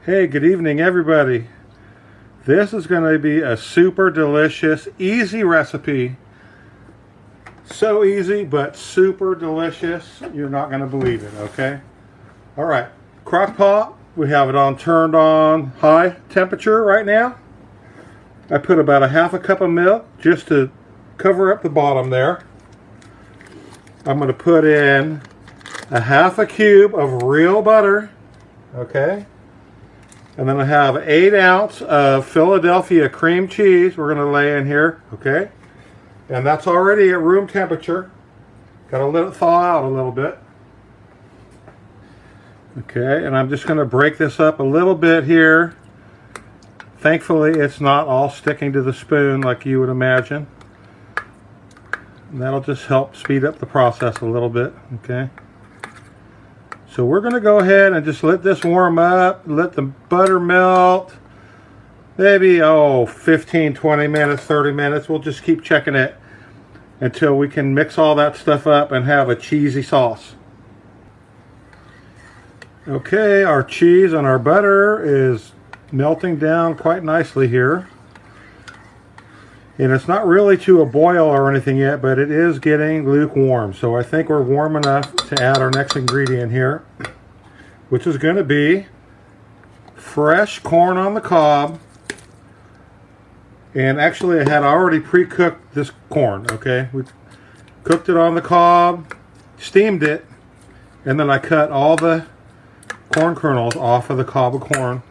Hey, good evening everybody. This is going to be a super delicious, easy recipe. So easy, but super delicious. You're not going to believe it, okay? Alright, crock pot. We have it on turned on high temperature right now. I put about a half a cup of milk just to cover up the bottom there. I'm going to put in a half a cube of real butter, okay? And then I have 8 ounces of Philadelphia cream cheese we're going to lay in here, okay? And that's already at room temperature. Got to let it thaw out a little bit. Okay, and I'm just going to break this up a little bit here. Thankfully, it's not all sticking to the spoon like you would imagine. And that'll just help speed up the process a little bit, okay? So we're going to go ahead and just let this warm up, let the butter melt. Maybe, 15, 20 minutes, 30 minutes. We'll just keep checking it until we can mix all that stuff up and have a cheesy sauce. Okay, our cheese and our butter is melting down quite nicely here. And it's not really to a boil or anything yet, but it is getting lukewarm. So I think we're warm enough to add our next ingredient here, which is going to be fresh corn on the cob. And actually I had already pre-cooked this corn, okay? We cooked it on the cob, steamed it, and then I cut all the corn kernels off of the cob of corn.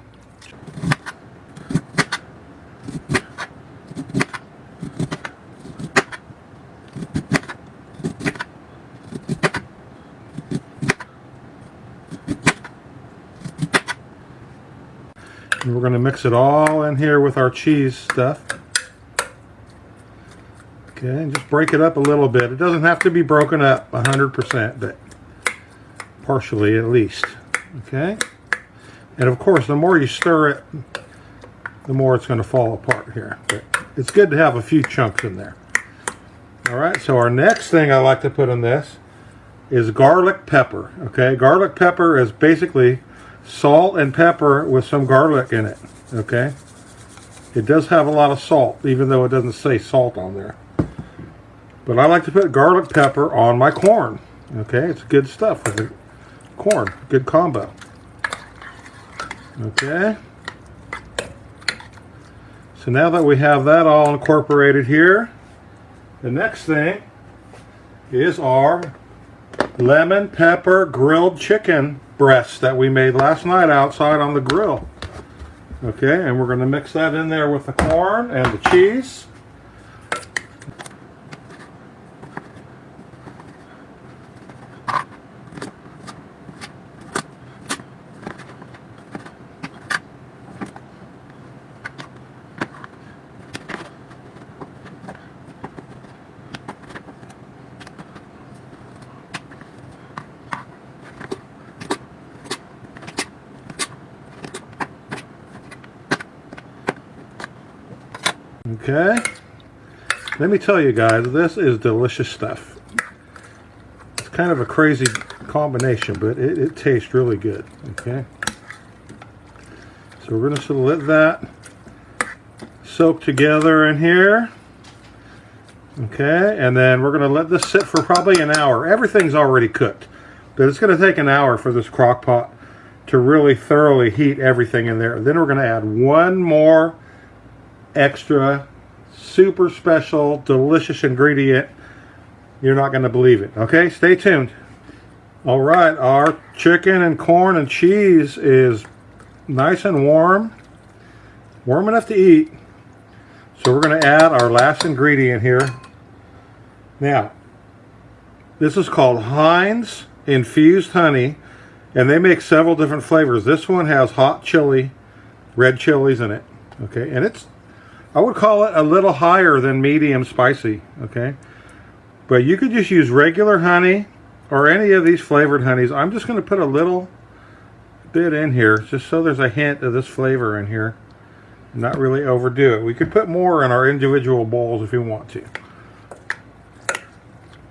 And we're going to mix it all in here with our cheese stuff. Okay, and just break it up a little bit. It doesn't have to be broken up 100%, but partially at least. Okay? And of course, the more you stir it, the more it's going to fall apart here. But it's good to have a few chunks in there. Alright, so our next thing I like to put in this is garlic pepper. Okay, garlic pepper is basically salt and pepper with some garlic in it, okay? It does have a lot of salt, even though it doesn't say salt on there. But I like to put garlic pepper on my corn, okay? It's good stuff with the corn, good combo. Okay? So now that we have that all incorporated here, the next thing is our lemon pepper grilled chicken breasts that we made last night outside on the grill. Okay, and we're going to mix that in there with the corn and the cheese. Okay, let me tell you guys, this is delicious stuff. It's kind of a crazy combination, but it tastes really good. Okay, so we're going to let that soak together in here. Okay, and then we're going to let this sit for probably an hour. Everything's already cooked, but it's going to take an hour for this crock pot to really thoroughly heat everything in there. Then we're going to add one more extra super special delicious ingredient. You're not going to believe it. Okay, stay tuned. All right, our chicken and corn and cheese is nice and warm enough to eat. So we're going to add our last ingredient here. Now, this is called Heinz infused honey, and they make several different flavors. This one has hot chili, red chilies in it. Okay, and I would call it a little higher than medium spicy, okay? But you could just use regular honey or any of these flavored honeys. I'm just going to put a little bit in here just so there's a hint of this flavor in here. Not really overdo it. We could put more in our individual bowls if you want to.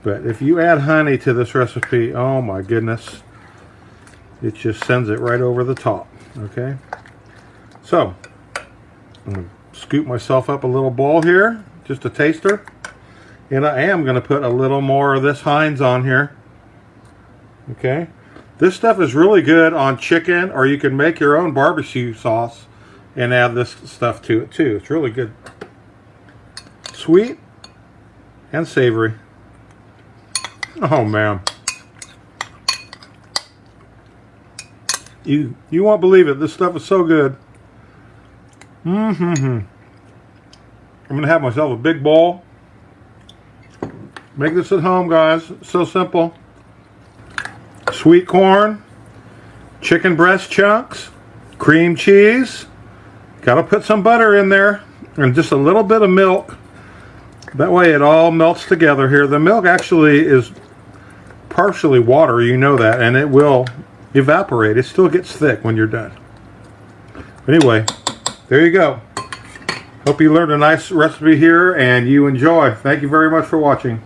But if you add honey to this recipe, oh my goodness, it just sends it right over the top, okay? So, I'm going to scoop myself up a little bowl here, just a taster. And I am going to put a little more of this Heinz on here. Okay. This stuff is really good on chicken, or you can make your own barbecue sauce and add this stuff to it too. It's really good. Sweet and savory. Oh man. You won't believe it. This stuff is so good. I'm gonna have myself a big bowl. Make this at home, guys. It's so simple. Sweet corn, chicken breast chunks, cream cheese. Gotta put some butter in there and just a little bit of milk. That way it all melts together here. The milk actually is partially water, you know that, and it will evaporate. It still gets thick when you're done. Anyway, there you go. Hope you learned a nice recipe here and you enjoy. Thank you very much for watching.